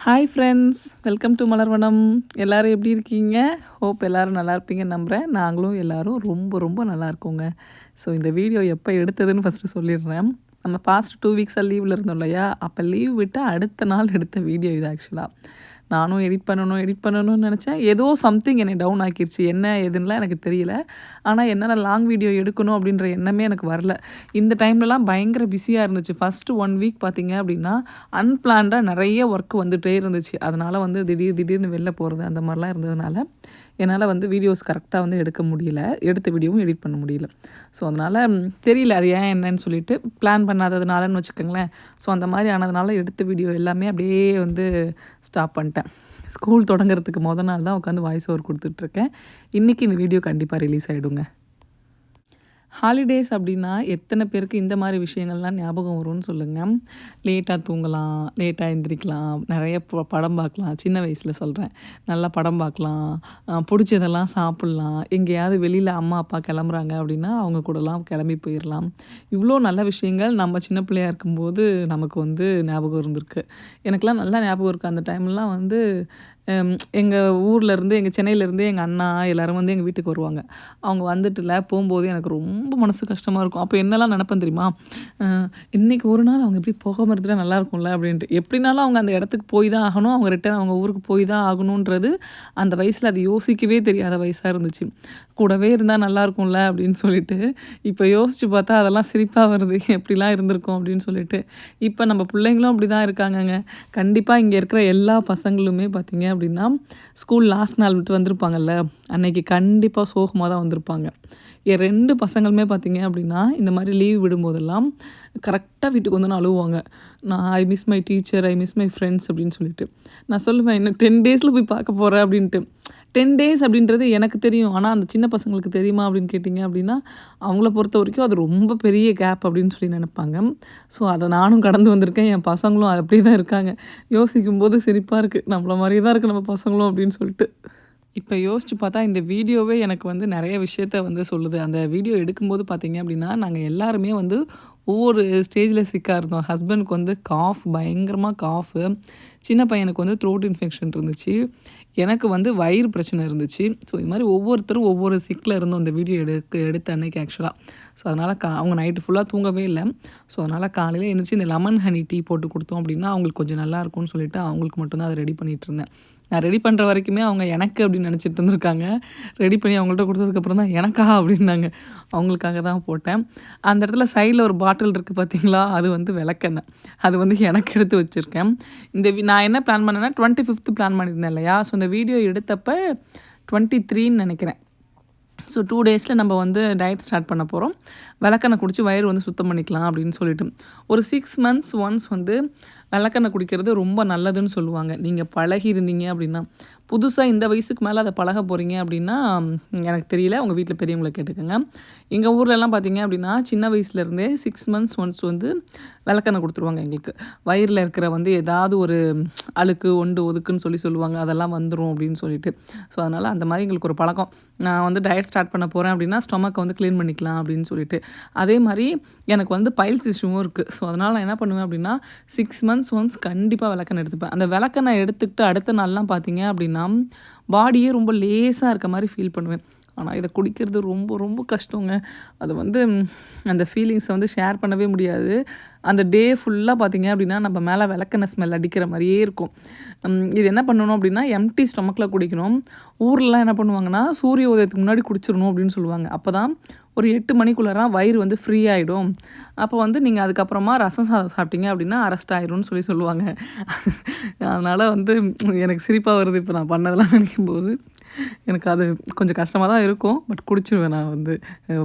Hi friends, welcome to Malarvanam. எல்லோரும் எப்படி இருக்கீங்க? ஹோப் எல்லோரும் நல்லா இருப்பீங்கன்னு நம்புகிறேன். நாங்களும் எல்லோரும் ரொம்ப ரொம்ப நல்லா இருக்கோங்க. ஸோ இந்த வீடியோ எப்போ எடுத்ததுன்னு ஃபஸ்ட்டு சொல்லிடுறேன். நம்ம பாஸ்ட் 2 வீக்ஸாக லீவில் இருந்தோம் இல்லையா? அப்போ லீவ் விட்டு அடுத்த நாள் எடுத்த வீடியோ இது ஆக்சுவலாக. நானும் எடிட் பண்ணணும்னு நினச்சேன். ஏதோ சம்திங் என்னை டவுன் ஆக்கிருச்சு. என்ன ஏதுன்னுலாம் எனக்கு தெரியல. ஆனால் என்னால் லாங் வீடியோ எடுக்கணும் அப்படின்ற எண்ணமே எனக்கு வரல. இந்த டைம்லலாம் பயங்கர பிஸியாக இருந்துச்சு. ஃபஸ்ட்டு 1 வீக் பார்த்திங்க அப்படின்னா அன்பிளான்டாக நிறைய ஒர்க் வந்துகிட்டே இருந்துச்சு. அதனால் வந்து திடீர்னு வெளில போகிறது அந்த மாதிரிலாம் இருந்ததுனால என்னால் வந்து வீடியோஸ் கரெக்டாக வந்து எடுக்க முடியல. எடுத்த வீடியோவும் எடிட் பண்ண முடியல. ஸோ அதனால் தெரியல அது ஏன் என்னன்னு சொல்லிட்டு பிளான் பண்ணாததுனாலன்னு வச்சுக்கோங்களேன். ஸோ அந்த மாதிரி ஆனதுனால எடுத்த வீடியோ எல்லாமே அப்படியே வந்து ஸ்டாப் பண்ணிட்டேன். ஸ்கூல் தொடங்குறதுக்கு நாள் தான் உட்காந்து வாய்ஸ் ஓவர் கொடுத்துட்ருக்கேன். இன்றைக்கி இந்த வீடியோ கண்டிப்பாக ரிலீஸ் ஆகிடுங்க. ஹாலிடேஸ் அப்படின்னா எத்தனை பேருக்கு இந்த மாதிரி விஷயங்கள்லாம் ஞாபகம் வரும்னு சொல்லுங்கள். லேட்டாக தூங்கலாம், லேட்டாக எந்திரிக்கலாம், நிறைய படம் பார்க்கலாம். சின்ன வயசில் சொல்கிறேன். நல்லா படம் பார்க்கலாம், பிடிச்சதெல்லாம் சாப்பிட்லாம். எங்கேயாவது வெளியில் அம்மா அப்பா கிளம்புறாங்க அப்படின்னா அவங்க கூடலாம் கிளம்பி போயிடலாம். இவ்வளோ நல்ல விஷயங்கள் நம்ம சின்ன பிள்ளையாக இருக்கும்போது நமக்கு வந்து ஞாபகம் இருந்திருக்கு. எனக்கெலாம் நல்லா ஞாபகம் இருக்குது. அந்த டைம்லாம் வந்து எங்கள் ஊர்லேருந்து எங்கள் சென்னையிலேருந்து எங்கள் அண்ணா எல்லோரும் வந்து எங்கள் வீட்டுக்கு வருவாங்க. அவங்க வந்துட்டுல போகும்போது எனக்கு ரொம்ப மனசு கஷ்டமாக இருக்கும். அப்போ என்னெல்லாம் நினப்பேன் தெரியுமா? இன்றைக்கி ஒரு நாள் அவங்க எப்படி போகாமல் இருந்துட்டால் நல்லாயிருக்கும்ல அப்படின்ட்டு. எப்படினாலும் அவங்க அந்த இடத்துக்கு போய் தான் ஆகணும், அவங்க ரிட்டர்ன் அவங்க ஊருக்கு போய் தான் ஆகணுன்றது அந்த வயசில் அது யோசிக்கவே தெரியாத வயசாக இருந்துச்சு. கூடவே இருந்தால் நல்லாயிருக்கும்ல அப்படின்னு சொல்லிட்டு இப்போ யோசித்து பார்த்தா அதெல்லாம் சிரிப்பாக வருது. எப்படிலாம் இருந்திருக்கும் அப்படின்னு சொல்லிட்டு. இப்போ நம்ம பிள்ளைங்களும் அப்படி தான் இருக்காங்கங்க. கண்டிப்பாக இங்கே இருக்கிற எல்லா பசங்களுமே பார்த்திங்க அப்படின்னா ஸ்கூல் லாஸ்ட் நாள் விட்டு வந்திருப்பாங்கல்ல, அன்னைக்கு கண்டிப்பாக சோகமாக தான் வந்திருப்பாங்க. என் 2 பசங்களுமே பார்த்திங்க அப்படின்னா இந்த மாதிரி லீவ் விடும்போதெல்லாம் கரெக்டாக வீட்டுக்கு வந்து அழுவாங்க. நான் I miss my teacher, I miss my friends அப்படின்னு சொல்லிட்டு. நான் சொல்லுவேன், இன்னும் 10 டேஸில் போய் பார்க்க போகிறேன் அப்படின்ட்டு. 10 டேஸ் அப்படின்றது எனக்கு தெரியும். ஆனால் அந்த சின்ன பசங்களுக்கு தெரியுமா அப்படின்னு கேட்டிங்க அப்படின்னா அவங்கள பொறுத்த வரைக்கும் அது ரொம்ப பெரிய கேப் அப்படின்னு சொல்லி நினைப்பாங்க. ஸோ அதை நானும் கடந்து வந்திருக்கேன். என் பசங்களும் அப்படியே தான் இருக்காங்க. யோசிக்கும்போது சிரிப்பாக இருக்குது. நம்மள மாதிரியே தான் இருக்குது நம்ம பசங்களும் அப்படின்னு சொல்லிட்டு. இப்போ யோசித்து பார்த்தா இந்த வீடியோவே எனக்கு வந்து நிறைய விஷயத்த வந்து சொல்லுது. அந்த வீடியோ எடுக்கும்போது பார்த்திங்க அப்படின்னா நாங்கள் எல்லாருமே வந்து ஒவ்வொரு ஸ்டேஜில் சிக்காக இருந்தோம். ஹஸ்பண்டுக்கு வந்து பயங்கரமாக காஃபு. சின்ன பையனுக்கு வந்து த்ரோட் இன்ஃபெக்ஷன் இருந்துச்சு. எனக்கு வந்து வயிறு பிரச்சனை இருந்துச்சு. ஸோ இது மாதிரி ஒவ்வொருத்தரும் ஒவ்வொரு சிக்கில் இருந்தோம் அந்த வீடியோ எடுத்த அன்னைக்கு ஆக்சுவலாக. ஸோ அதனால் அவங்க நைட்டு ஃபுல்லாக தூங்கவே இல்லை. ஸோ அதனால் காலையில் எழுந்திரிச்சி இந்த லெமன் ஹனி டீ போட்டு கொடுத்தோம் அப்படின்னா அவங்களுக்கு கொஞ்சம் நல்லாயிருக்கும்னு சொல்லிட்டு அவங்களுக்கு மட்டும்தான் அதை ரெடி பண்ணிகிட்டு இருந்தேன். நான் ரெடி பண்ணுற வரைக்குமே அவங்க எனக்கு அப்படின்னு நினச்சிட்டு இருந்திருக்காங்க. ரெடி பண்ணி அவங்கள்ட்ட கொடுத்ததுக்கப்புறம் தான் எனக்கா அப்படின்னாங்க. அவங்களுக்காக தான் போட்டேன். அந்த இடத்துல சைடில் ஒரு பாட்டில் இருக்குது பார்த்தீங்களா, அது வந்து விளக்கெண்ணெய். அது வந்து எனக்கு எடுத்து வச்சுருக்கேன். நான் என்ன பிளான் பண்ணேன்னா 25th பிளான் பண்ணியிருந்தேன் இல்லையா? ஸோ இந்த வீடியோ எடுத்தப்போ 23ன்னு நினைக்கிறேன். ஸோ 2 டேஸில் நம்ம வந்து டயட் ஸ்டார்ட் பண்ண போகிறோம். விளக்கெண்ணெய் குடித்து வயிறு வந்து சுத்தம் பண்ணிக்கலாம் அப்படின்னு சொல்லிட்டு. ஒரு 6 months ஒன்ஸ் வந்து விளக்கெண்ணெய் குடிக்கிறது ரொம்ப நல்லதுன்னு சொல்லுவாங்க. நீங்கள் பழகி இருந்தீங்க அப்படின்னா. புதுசாக இந்த வயசுக்கு மேலே அதை பழக போகிறீங்க அப்படின்னா எனக்கு தெரியல, உங்கள் வீட்டில் பெரியவங்களை கேட்டுக்கோங்க. எங்கள் ஊர்லலாம் பார்த்தீங்க அப்படின்னா சின்ன வயசுலேருந்தே 6 months ஒன்ஸ் வந்து விளக்கெண்ணெய் கொடுத்துருவாங்க எங்களுக்கு. வயிறில் இருக்கிற வந்து ஏதாவது ஒரு அழுக்கு ஒதுக்குன்னு சொல்லுவாங்க, அதெல்லாம் வந்துடும் அப்படின்னு சொல்லிட்டு. ஸோ அதனால் அந்த மாதிரி எங்களுக்கு ஒரு பழக்கம். நான் வந்து டயட் ஸ்டார்ட் பண்ண போகிறேன் அப்படின்னா ஸ்டொமக்கை வந்து க்ளீன் பண்ணிக்கலாம் அப்படின்னு சொல்லிட்டு. அதே மாதிரி எனக்கு வந்து பைல்ஸ் இஷ்யூவும் இருக்குது. ஸோ அதனால் நான் என்ன பண்ணுவேன் அப்படின்னா 6 months ஒன்ஸ் கண்டிப்பாக விளக்கெண்ணெய் எடுத்துப்பேன். அந்த விளக்கெண்ணெய் எடுத்துக்கிட்டு அடுத்த நாள்லாம் பார்த்தீங்க அப்படின்னா பாடியே ரொம்ப லேசாக இருக்க மாதிரி ஃபீல் பண்ணுவேன். ஆனால் இதை குடிக்கிறது ரொம்ப ரொம்ப கஷ்டங்க. அது வந்து அந்த ஃபீலிங்ஸை வந்து ஷேர் பண்ணவே முடியாது. அந்த டே ஃபுல்லாக பார்த்திங்க அப்படின்னா நம்ம மேலே விளக்கெண்ணெய் ஸ்மெல் அடிக்கிற மாதிரியே இருக்கும். இது என்ன பண்ணணும் அப்படின்னா எம்டி ஸ்டொமக்கில் குடிக்கணும். ஊர்லலாம் என்ன பண்ணுவாங்கன்னா சூரிய உதயத்துக்கு முன்னாடி குடிச்சிடணும் அப்படின்னு சொல்லுவாங்க. அப்போ தான் ஒரு 8 மணிக்குள்ளே வயிறு வந்து ஃப்ரீ ஆகிடும். அப்போ வந்து நீங்கள் அதுக்கப்புறமா ரசம் சாதம் சாப்பிட்டீங்க அப்படின்னா அரெஸ்ட் ஆகிடும்னு சொல்லுவாங்க. அதனால் வந்து எனக்கு சிரிப்பாக வருது இப்போ நான் பண்ணதெல்லாம் நினைக்கும்போது. எனக்கு அது கொஞ்சம் கஷ்டமாக தான் இருக்கும். பட் குடிச்சிருவேன். நான் வந்து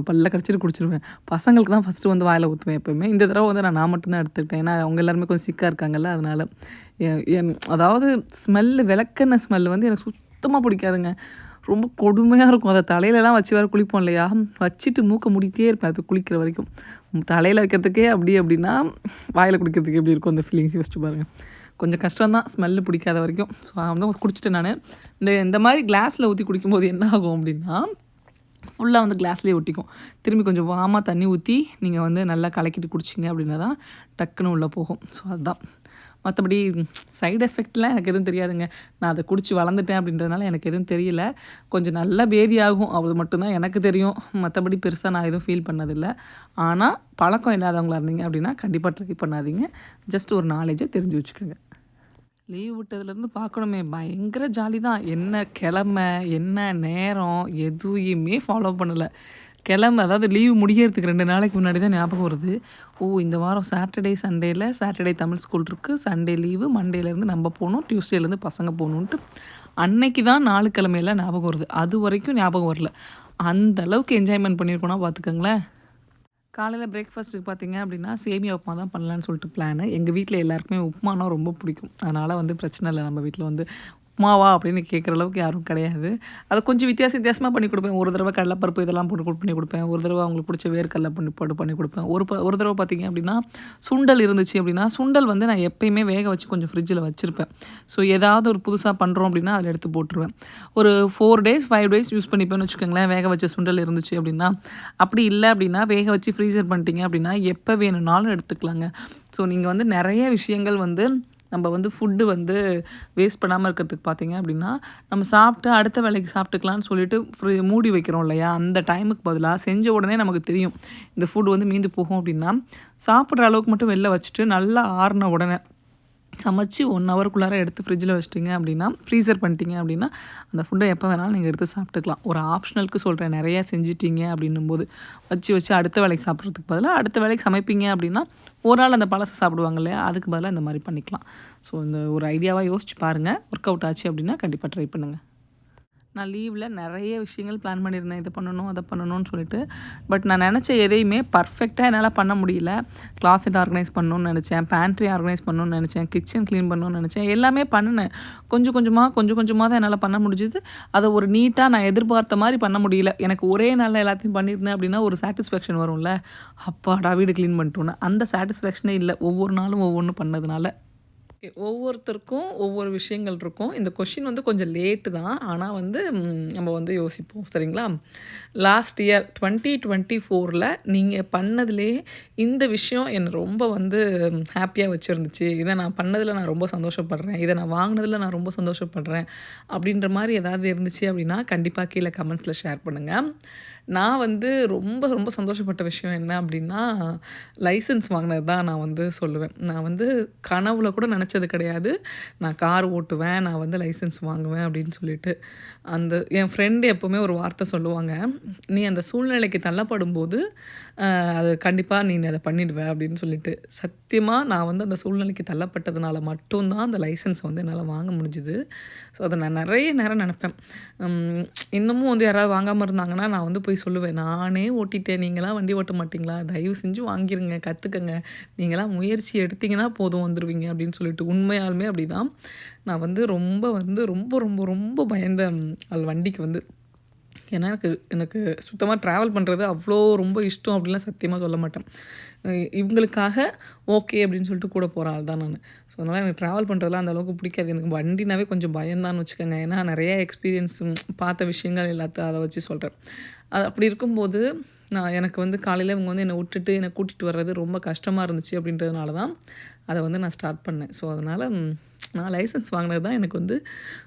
பல்ல கடிச்சிட்டு குடிச்சிருவேன். பசங்களுக்கு தான் ஃபஸ்ட்டு வந்து வாயில் ஊற்றுவேன் எப்போயுமே. இந்த தடவை வந்து நான் மட்டும்தான் எடுத்துக்கிட்டேன். ஏன்னா அவங்க எல்லாருமே கொஞ்சம் சிக்காக இருக்காங்கல்ல, அதனால். அதாவது விளக்கெண்ணெய் ஸ்மெல் வந்து எனக்கு சுத்தமாக பிடிக்காதுங்க. ரொம்ப கொடுமையாக இருக்கும். அதை தலையிலலாம் வச்சு வேறு குளிப்போம் இல்லையா, வச்சுட்டு மூக்க மூடிக்கிட்டே இருப்பேன் அது குளிக்கிற வரைக்கும். தலையில் வைக்கிறதுக்கே அப்படின்னா வாயில் குடிக்கிறதுக்கு எப்படி இருக்கும் அந்த ஃபீலிங்ஸ் யோசிச்சு பாருங்கள். கொஞ்சம் கஷ்டம்தான் ஸ்மெல்லு பிடிக்காத வரைக்கும். ஸோ வந்து குடிச்சிட்டேன் நான். இந்த மாதிரி கிளாஸில் ஊற்றி குடிக்கும்போது என்ன ஆகும் அப்படின்னா ஃபுல்லாக வந்து கிளாஸ்லேயே ஒட்டிக்கும். திரும்பி கொஞ்சம் வார்மாக தண்ணி ஊற்றி நீங்கள் வந்து நல்லா கலக்கிட்டு குடிச்சிங்க அப்படின்னா தான் டக்குன்னு உள்ளே போகும். ஸோ அதுதான். மற்றபடி சைடு எஃபெக்ட்லாம் எனக்கு எதுவும் தெரியாதுங்க. நான் அதை குடிச்சு வளர்ந்துட்டேன் அப்படின்றதுனால எனக்கு எதுவும் தெரியல. கொஞ்சம் நல்லா பேதி ஆகும், அது மட்டும்தான் எனக்கு தெரியும். மற்றபடி பெருசாக நான் எதுவும் ஃபீல் பண்ணதில்லை. ஆனால் பழக்கம் இல்லாதவங்களா இருந்தீங்க அப்படின்னா கண்டிப்பாக ட்ரை பண்ணாதீங்க. ஜஸ்ட் ஒரு நாலேஜை தெரிஞ்சு வச்சுக்கோங்க. லீவ் விட்டதுலேருந்து பார்க்கணுமே, பயங்கர ஜாலி தான். என்ன கிழமை, என்ன நேரம், எதுவுமே ஃபாலோ பண்ணலை. அதாவது லீவு முடிகிறதுக்கு 2 நாளைக்கு முன்னாடி தான் ஞாபகம் வருது. இந்த வாரம் சாட்டர்டே தமிழ் ஸ்கூல் இருக்குது, சண்டே லீவு, மண்டேலேருந்து நம்ம போகணும், டியூஸ்டேலேருந்து பசங்க போகணுன்ட்டு அன்னைக்கு தான் 4 கிழமையெல்லாம் ஞாபகம் வருது. அது வரைக்கும் ஞாபகம் வரல. அந்த அளவுக்கு என்ஜாய்மெண்ட் பண்ணியிருக்கோன்னா பார்த்துக்கோங்களேன். காலையில் பிரேக்ஃபாஸ்ட்டுக்கு பார்த்தீங்க அப்படின்னா சேமியா உப்புமா தான் பண்ணலான்னு சொல்லிட்டு பிளானு. எங்கள் வீட்டில் எல்லாருக்குமே உப்புமானா ரொம்ப பிடிக்கும். அதனால் வந்து பிரச்சனை இல்லை, நம்ம வீட்டில் வந்து உப்புமாவா அப்படின்னு கேட்குற அளவுக்கு யாரும் கிடையாது. அதை கொஞ்சம் வித்தியாசமாக பண்ணி கொடுப்பேன். ஒரு தடவை கடலைப்பருப்பு இதெல்லாம் போட்டு பண்ணி கொடுப்பேன். ஒரு தடவை அவங்களுக்கு பிடிச்ச வேர்க்கடலை பண்ணி கொடுப்பேன். ஒரு தடவை பார்த்திங்க அப்படின்னா சுண்டல் இருந்துச்சு அப்படின்னா, சுண்டல் வந்து நான் எப்பயுமே வேக வச்சு கொஞ்சம் ஃப்ரிட்ஜில் வச்சுருப்பேன். ஸோ ஏதாவது ஒரு புதுசாக பண்ணுறோம் அப்படின்னா அதில் எடுத்து போட்டுருவேன். ஒரு 4 டேஸ் 5 டேஸ் யூஸ் பண்ணிப்பேன்னு வச்சுக்கோங்களேன், வேக வச்ச சுண்டல் இருந்துச்சு அப்படின்னா. அப்படி இல்லை அப்படின்னா வேக வச்சு ஃப்ரீசர் பண்ணிட்டீங்க அப்படின்னா எப்போ வேணும்னாலும் எடுத்துக்கலாங்க. ஸோ நீங்கள் வந்து நிறைய விஷயங்கள் வந்து நம்ம வந்து ஃபுட்டு வந்து வேஸ்ட் பண்ணாமல் இருக்கிறதுக்கு பார்த்தீங்க அப்படின்னா, நம்ம சாப்பிட்டு அடுத்த வேலைக்கு சாப்பிட்டுக்கலான்னு சொல்லிட்டு மூடி வைக்கிறோம் இல்லையா, அந்த டைமுக்கு பதிலாக செஞ்ச உடனே நமக்கு தெரியும் இந்த ஃபுட் வந்து மீந்து போகும் அப்படின்னா, சாப்பிட்ற அளவுக்கு மட்டும் வெளில வச்சுட்டு நல்லா ஆறின உடனே சமைச்சு 1 ஹவருக்குள்ளார எடுத்து ஃப்ரிட்ஜில் வச்சிட்டிங்க அப்படின்னா, ஃப்ரீசர் பண்ணிட்டீங்க அப்படின்னா, அந்த ஃபுட்டை எப்போ வேணாலும் நீங்கள் எடுத்து சாப்பிட்டுக்கலாம். ஒரு ஆப்ஷனலுக்கு சொல்கிறேன், நிறையா செஞ்சிட்டிங்க அப்படின்னும்போது வச்சு அடுத்த வேலைக்கு சாப்பிட்றதுக்கு பதிலாக அடுத்த வேலைக்கு சமைப்பீங்க அப்படின்னா, ஒரு ஆள் அந்த பழசை சாப்பிடுவாங்க இல்லையா, அதுக்கு பதிலாக இந்த மாதிரி பண்ணிக்கலாம். ஸோ இந்த ஒரு ஐடியாவாக யோசிச்சு பாருங்கள். ஒர்க் அவுட் ஆச்சு அப்படின்னா கண்டிப்பாக ட்ரை பண்ணுங்கள். நான் லீவில் நிறைய விஷயங்கள் பிளான் பண்ணியிருந்தேன், இதை பண்ணணும் அதை பண்ணணும்னு சொல்லிட்டு. பட் நான் நினச்ச எதையுமே பர்ஃபெக்டாக என்னால் பண்ண முடியல. கிளாஸெட் ஆர்கனைஸ் பண்ணணும்னு நினச்சேன், பேண்ட்ரி ஆர்கனைஸ் பண்ணணும்னு நினச்சேன், கிச்சன் க்ளீன் பண்ணணும்னு நினச்சேன். எல்லாமே பண்ணினேன். கொஞ்சம் கொஞ்சமாக தான் என்னால் பண்ண முடிஞ்சுது. அதை ஒரு நீட்டாக நான் எதிர்பார்த்த மாதிரி பண்ண முடியல. எனக்கு ஒரே நாளில் எல்லாத்தையும் பண்ணியிருந்தேன் அப்படின்னா ஒரு சாட்டிஸ்ஃபேக்ஷன் வரும்ல, அப்பாடா வீடு க்ளீன் பண்ணிட்டோன்னு. அந்த சாட்டிஸ்ஃபேக்ஷனே இல்லை ஒவ்வொரு நாளும் ஒவ்வொன்று பண்ணதுனால. ஒவ்வொருத்தருக்கும் ஒவ்வொரு விஷயங்கள் இருக்கும். இந்த கொஷின் வந்து கொஞ்சம் லேட்டு தான். ஆனால் வந்து நம்ம வந்து யோசிப்போம், சரிங்களா? லாஸ்ட் இயர் 2024ல் நீங்கள் பண்ணதுலேயே இந்த விஷயம் என்னை ரொம்ப வந்து ஹாப்பியாக வச்சுருந்துச்சு, இதை நான் பண்ணதில் நான் ரொம்ப சந்தோஷப்படுறேன், இதை நான் வாங்கினதில் நான் ரொம்ப சந்தோஷப்படுறேன் அப்படின்ற மாதிரி ஏதாவது இருந்துச்சு அப்படின்னா கண்டிப்பாக கீழே கமெண்ட்ஸில் ஷேர் பண்ணுங்கள். நான் வந்து ரொம்ப ரொம்ப சந்தோஷப்பட்ட விஷயம் என்ன அப்படின்னா, லைசன்ஸ் வாங்கினது தான் நான் வந்து சொல்லுவேன். நான் வந்து கனவுல கூட நினச்சது கிடையாது, நான் கார் ஓட்டுவேன், நான் வந்து லைசன்ஸ் வாங்குவேன் அப்படின்னு சொல்லிட்டு. என் ஃப்ரெண்டு எப்போவுமே ஒரு வார்த்தை சொல்லுவாங்க, நீ அந்த சூழ்நிலைக்கு தள்ளப்படும்போது அது கண்டிப்பாக நீ அதை பண்ணிடுவ அப்படின்னு சொல்லிட்டு. சத்தியமாக நான் வந்து அந்த சூழ்நிலைக்கு தள்ளப்பட்டதுனால மட்டும்தான் அந்த லைசன்ஸை வந்து என்னால் வாங்க முடிஞ்சுது. ஸோ அதை நான் நிறைய நேரம் நினப்பேன். இன்னமும் வந்து யாராவது வாங்காமல் இருந்தாங்கன்னா நான் வந்து போய் சொல்லுவேன், நானே ஓட்டிட்டேன், நீங்களாம் வண்டி ஓட்ட மாட்டிங்களா, தயவு செஞ்சு வாங்கிருங்க, கற்றுக்கங்க, நீங்களாம் முயற்சி எடுத்திங்கன்னா போதும் வந்துடுவீங்க அப்படின்னு சொல்லிட்டு. உண்மையாலுமே அப்படி தான். நான் வந்து ரொம்ப ரொம்ப ரொம்ப பயந்தேன் அது வண்டிக்கு வந்து. ஏன்னா எனக்கு சுத்தமாக ட்ராவல் பண்ணுறது அவ்வளோ ரொம்ப இஷ்டம் அப்படின்லாம் சத்தியமாக சொல்ல மாட்டேன். இவங்களுக்காக ஓகே அப்படின்னு சொல்லிட்டு கூட போகிற ஆள் தான் நான். ஸோ அதனால் எனக்கு ட்ராவல் பண்ணுறதுலாம் அந்தளவுக்கு பிடிக்காது. எனக்கு வண்டினாவே கொஞ்சம் பயம்தான்னு வச்சுக்கோங்க. ஏன்னா நிறைய எக்ஸ்பீரியன்ஸ் பார்த்த விஷயங்கள் எல்லாத்தையும் அதை வச்சு சொல்கிறேன். அது அப்படி இருக்கும்போது எனக்கு வந்து காலையில் இவங்க வந்து என்னை விட்டுட்டு என்னை கூட்டிகிட்டு வர்றது ரொம்ப கஷ்டமாக இருந்துச்சு அப்படின்றதுனால தான் அதை வந்து நான் ஸ்டார்ட் பண்ணேன். ஸோ அதனால் நான் லைசன்ஸ் வாங்கினது தான் எனக்கு வந்து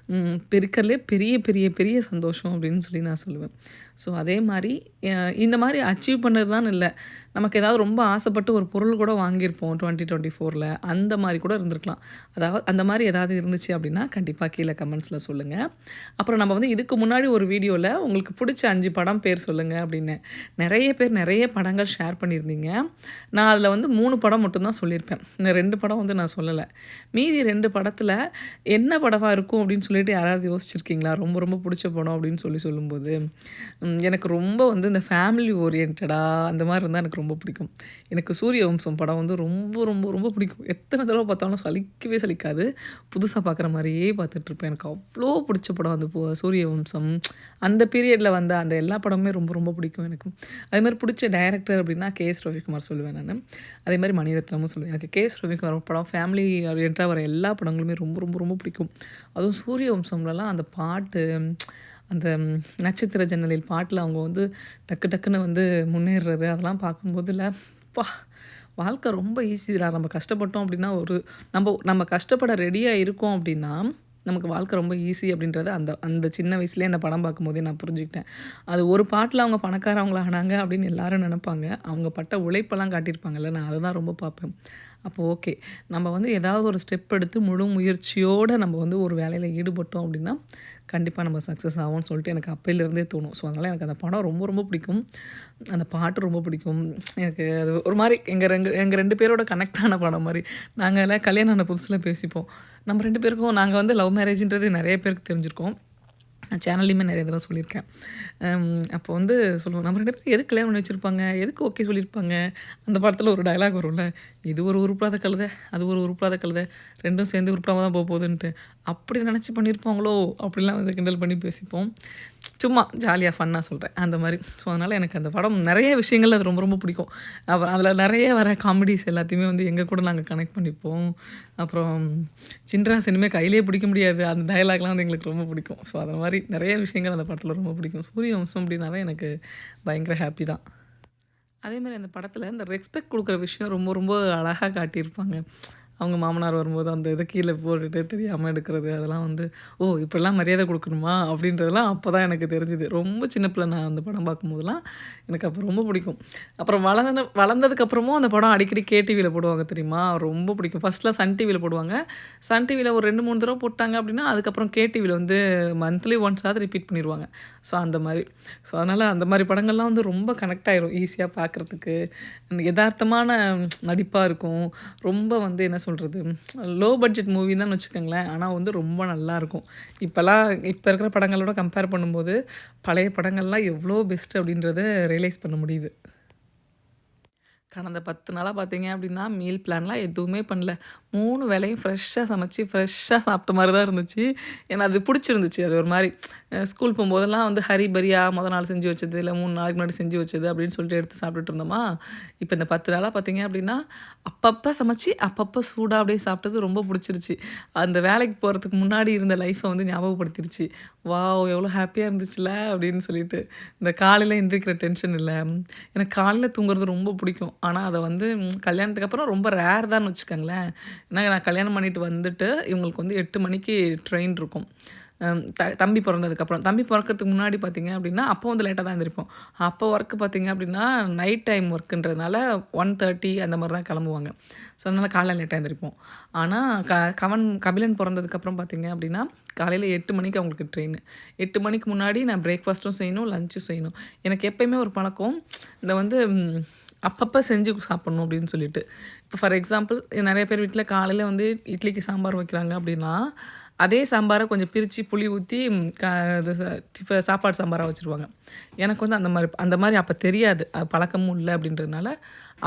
பெருக்கறதுலே பெரிய பெரிய பெரிய சந்தோஷம் அப்படின்னு சொல்லி நான் சொல்லுவேன். ஸோ அதே மாதிரி இந்த மாதிரி அச்சீவ் பண்ணது தான் இல்லை, நமக்கு ஏதாவது ரொம்ப ஆசைப்பட்டு ஒரு பொருள் கூட வாங்கியிருப்போம் 2024ல், அந்த மாதிரி கூட இருந்திருக்கலாம். அதாவது அந்த மாதிரி ஏதாவது இருந்துச்சு அப்படின்னா கண்டிப்பாக கீழே கமெண்ட்ஸில் சொல்லுங்கள். அப்புறம் நம்ம வந்து இதுக்கு முன்னாடி ஒரு வீடியோவில் உங்களுக்கு பிடிச்ச 5 படம் பேர் சொல்லுங்கள் அப்படின்னு நிறைய பேர் நிறைய படங்கள் ஷேர் பண்ணியிருந்தீங்க. நான் அதில் வந்து 3 படம் மட்டும்தான் சொல்லியிருப்பேன். இந்த 2 படம் வந்து நான் சொல்லலை. மீதி 2 படத்தில் என்ன படமாக இருக்கும் அப்படின்னு சொல்லிட்டு யாராவது யோசிச்சிருக்கீங்களா? ரொம்ப ரொம்ப பிடிச்ச படம் அப்படின்னு சொல்லும்போது எனக்கு ரொம்ப வந்து இந்த ஃபேமிலி ஓரியன்டாக அந்த மாதிரி இருந்தால் எனக்கு ரொம்ப பிடிக்கும். எனக்கு சூரியவம்சம் படம் வந்து ரொம்ப ரொம்ப ரொம்ப பிடிக்கும். எத்தனை தடவை பார்த்தாலும் சலிக்காது. புதுசாக பார்க்குற மாதிரியே பார்த்துட்ருப்பேன். எனக்கு அவ்வளோ பிடிச்ச படம் அந்த சூரியவம்சம். அந்த பீரியடில் வந்த அந்த எல்லா படமுமே ரொம்ப ரொம்ப பிடிக்கும் எனக்கு. அதே மாதிரி பிடிச்ச டைரக்டர் அப்படின்னா KS ரவிக்குமார் சொல்லுவேன் நான். அதே மாதிரி மணிரத்னமும் சொல்லுவேன். எனக்கு KS ரவிக்குமார் படம் ஃபேமிலி ஓரியன்டாக வர எல்லா படங்களுமே ரொம்ப ரொம்ப ரொம்ப பிடிக்கும். அதுவும் சூரியவம்சம்லலாம் அந்த பாட்டு, அந்த நட்சத்திர ஜன்னலில் பாட்டில் அவங்க வந்து டக்கு டக்குன்னு வந்து முன்னேறுறது அதெல்லாம் பார்க்கும்போதுல பா வாழ்க்கை ரொம்ப ஈஸிடா. நம்ம கஷ்டப்பட்டோம் அப்படின்னா நம்ம கஷ்டப்பட ரெடியாக இருக்கோம் அப்படின்னா நமக்கு வாழ்க்கை ரொம்ப ஈஸி அப்படின்றத அந்த அந்த சின்ன வயசுலேயே அந்த படம் பார்க்கும்போதே நான் புரிஞ்சுக்கிட்டேன். அது ஒரு பாட்டில் அவங்க பணக்காரவங்கள ஆனாங்க அப்படின்னு எல்லாரும் நினைப்பாங்க. அவங்க பட்ட உழைப்பெல்லாம் காட்டியிருப்பாங்கல்ல, நான் அதை தான் ரொம்ப பார்ப்பேன். அப்போ ஓகே, நம்ம வந்து ஏதாவது ஒரு ஸ்டெப் எடுத்து முழு முயற்சியோடு நம்ம வந்து ஒரு வேலையில் ஈடுபட்டோம் அப்படின்னா கண்டிப்பாக நம்ம சக்ஸஸ் ஆகும்னு சொல்லிட்டு எனக்கு அப்போலேருந்தே தோணும். ஸோ அதனால் எனக்கு அந்த படம் ரொம்ப ரொம்ப பிடிக்கும். அந்த பாட்டு ரொம்ப பிடிக்கும். எனக்கு அது ஒரு மாதிரி எங்கள் 2 பேரோட கனெக்ட் ஆன படம் மாதிரி. நாங்கள் எல்லாம் கல்யாணம் ஆன புதுசில் பேசிப்போம். நம்ம 2 பேருக்கும் நாங்கள் வந்து லவ் மேரேஜ்ன்றது நிறைய பேருக்கு தெரிஞ்சிருக்கோம். நான் சேனல்லையுமே நிறைய தடவை சொல்லியிருக்கேன். அப்போ வந்து சொல்லுவோம், நம்ம 2 பேரும் எதுக்கு கல்யாணம் பண்ணி வச்சுருப்பாங்க, எதுக்கு ஓகே சொல்லியிருப்பாங்க. அந்த படத்தில் ஒரு டயலாக் வரும்ல, இது ஒரு உருப்படாத கழுதை, அது ஒரு உருப்படாத கழுதை, 2ம் சேர்ந்து உருப்படாம தான் போகுதுன்ட்டு. அப்படி நினச்சி பண்ணியிருப்பாங்களோ அப்படிலாம் வந்து கிண்டல் பண்ணி பேசிப்போம். சும்மா ஜாலியாக ஃபன்னாக சொல்கிறேன் அந்த மாதிரி. ஸோ அதனால் எனக்கு அந்த படம் நிறைய விஷயங்கள் அது ரொம்ப ரொம்ப பிடிக்கும். அப்புறம் அதில் நிறைய வர காமெடிஸ் எல்லாத்தையுமே வந்து எங்கள் கூட நாங்கள் கனெக்ட் பண்ணிப்போம். அப்புறம் சின்ராஸ் இனிமேல் கையிலே பிடிக்க முடியாது அந்த டயலாக்லாம் வந்து எங்களுக்கு ரொம்ப பிடிக்கும். ஸோ அந்த மாதிரி நிறைய விஷயங்கள் அந்த படத்தில் ரொம்ப பிடிக்கும். சூரிய வம்சம் அப்படின்னாவே எனக்கு பயங்கர ஹாப்பி தான். அதேமாதிரி அந்த படத்தில் இந்த ரெஸ்பெக்ட் கொடுக்குற விஷயம் ரொம்ப ரொம்ப அழகாக காட்டியிருப்பாங்க. அவங்க மாமனார் வரும்போது அந்த இதை கீழே போட்டுட்டு தெரியாமல் எடுக்கிறது அதெல்லாம் வந்து ஓ இப்படிலாம் மரியாதை கொடுக்கணுமா அப்படின்றதெல்லாம் அப்போ தான் எனக்கு தெரிஞ்சுது. ரொம்ப சின்ன பிள்ளை நான் அந்த படம் பார்க்கும்போதெல்லாம் எனக்கு அப்போ ரொம்ப பிடிக்கும். அப்புறம் வளர்ந்ததுக்கப்புறமும் அந்த படம் அடிக்கடி கேடிவியில் போடுவாங்க தெரியுமா, ரொம்ப பிடிக்கும். ஃபஸ்ட்லாம் சன் டிவியில் போடுவாங்க. சன் டிவியில் ஒரு 2-3 தடவை போட்டாங்க அப்படின்னா அதுக்கப்புறம் கேடிவியில் வந்து மந்த்லி ஒன்ஸாவது ரிப்பீட் பண்ணிடுவாங்க. ஸோ அந்த மாதிரி. ஸோ அதனால் அந்த மாதிரி படங்கள்லாம் வந்து ரொம்ப கனெக்ட் ஆயிரும் ஈஸியாக பார்க்குறதுக்கு. யதார்த்தமான நடிப்பாக இருக்கும். ரொம்ப வந்து என்ன சொல்கிறது, லோ பட்ஜெட் மூவி தான் வச்சுக்கோங்களேன். ஆனால் வந்து ரொம்ப நல்லாயிருக்கும். இப்போ இருக்கிற படங்களோட கம்பேர் பண்ணும்போது பழைய படங்கள்லாம் எவ்வளோ பெஸ்ட் அப்படின்றத ரியலைஸ் பண்ண முடியுது. கடந்த 10 நாளாக பார்த்தீங்க அப்படின்னா மீல் பிளான்லாம் எதுவுமே பண்ணல. 3 வேளையும் ஃப்ரெஷ்ஷாக சமைச்சு ஃப்ரெஷ்ஷாக சாப்பிட்ட மாதிரி தான் இருந்துச்சு. ஏன்னா அது பிடிச்சிருந்துச்சு. அது ஒரு மாதிரி ஸ்கூல் போகும்போதெல்லாம் வந்து ஹரி பரியா மொதல் நாள் செஞ்சு வச்சது, இல்லை 3 நாளைக்கு முன்னாடி செஞ்சு வச்சது அப்படின்னு சொல்லிட்டு எடுத்து சாப்பிட்டுட்டு இருந்தோமா. இப்போ இந்த 10 நாளாக பார்த்தீங்க அப்படின்னா அப்பப்போ சமைச்சு அப்பப்போ சூடாக அப்படியே சாப்பிட்டது ரொம்ப பிடிச்சிருச்சு. அந்த வேலைக்கு போகிறதுக்கு முன்னாடி இருந்த லைஃப்பை வந்து ஞாபகப்படுத்திருச்சு. வாவ் எவ்வளோ ஹாப்பியாக இருந்துச்சுல அப்படின்னு சொல்லிட்டு. இந்த காலையில் எந்திரிக்கிற டென்ஷன் இல்லை. எனக்கு காலையில் தூங்குறது ரொம்ப பிடிக்கும். ஆனால் அதை வந்து கல்யாணத்துக்கு அப்புறம் ரொம்ப ரேர் தான் வச்சுக்கோங்களேன். ஏன்னா நான் கல்யாணம் பண்ணிட்டு வந்துட்டு இவங்களுக்கு வந்து 8 மணிக்கு ட்ரெயின் இருக்கும். தம்பி பிறந்ததுக்கப்புறம். தம்பி பிறக்கிறதுக்கு முன்னாடி பார்த்தீங்க அப்படின்னா அப்போ வந்து லேட்டாக தான் எழுந்திரிப்போம். அப்போ ஒர்க்கு பார்த்தீங்க அப்படின்னா நைட் டைம் ஒர்க்குன்றதுனால 1:30 அந்த மாதிரி தான் கிளம்புவாங்க. ஸோ அதனால் காலைல லேட்டாக எழுந்திரிப்போம். ஆனால் கபிலன் பிறந்ததுக்கப்புறம் பார்த்தீங்க அப்படின்னா காலையில் 8 மணிக்கு அவங்களுக்கு ட்ரெயின். 8 மணிக்கு முன்னாடி நான் பிரேக்ஃபாஸ்ட்டும் செய்யணும், லஞ்சும் செய்யணும். எனக்கு எப்போயுமே ஒரு பழக்கம், இந்த வந்து அப்பப்போ செஞ்சு சாப்பிட்ணும் அப்படின்னு சொல்லிட்டு. இப்போ ஃபார் எக்ஸாம்பிள் நிறைய பேர் வீட்டில் காலையில் வந்து இட்லிக்கு சாம்பார் வைக்கிறாங்க அப்படின்னா அதே சாம்பாரை கொஞ்சம் பிரித்து புளி ஊற்றி இது சாப்பாடு சாம்பாராக வச்சுருவாங்க. எனக்கு வந்து அந்த மாதிரி அப்போ தெரியாது, பழக்கமும் இல்லை அப்படின்றதுனால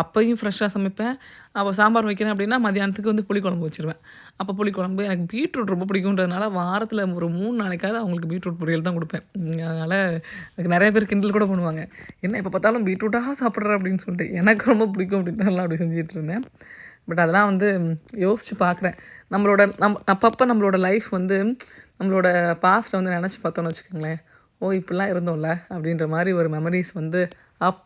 அப்போயும் ஃப்ரெஷ்ஷாக சமைப்பேன். அப்போ சாம்பார் வைக்கிறேன் அப்படின்னா மதியானத்துக்கு வந்து புளிக்குழம்பு வச்சுருவேன். அப்போ புளிக்குழம்பு எனக்கு பீட்ரூட் ரொம்ப பிடிக்குன்றதுனால வாரத்தில் ஒரு 3 நாளைக்காவது அவங்களுக்கு பீட்ரூட் பொரியல் தான் கொடுப்பேன். அதனால் எனக்கு நிறைய பேர் கிண்டல் கூட பண்ணுவாங்க, என்ன எப்போ பார்த்தாலும் பீட்ரூட்டாக சாப்பிட்ற அப்படின்னு சொல்லிட்டு. எனக்கு ரொம்ப பிடிக்கும் அப்படின்றதுலாம் அப்படி செஞ்சுட்டு இருந்தேன். பட் அதெல்லாம் வந்து யோசித்து பார்க்குறேன். அப்பப்போ நம்மளோட லைஃப் வந்து நம்மளோட பாஸ்ட்டை வந்து நினச்சி பார்த்தோன்னு வச்சுக்கோங்களேன், ஓ இப்படிலாம் இருந்தோம்ல அப்படின்ற மாதிரி ஒரு மெமரிஸ் வந்து அப்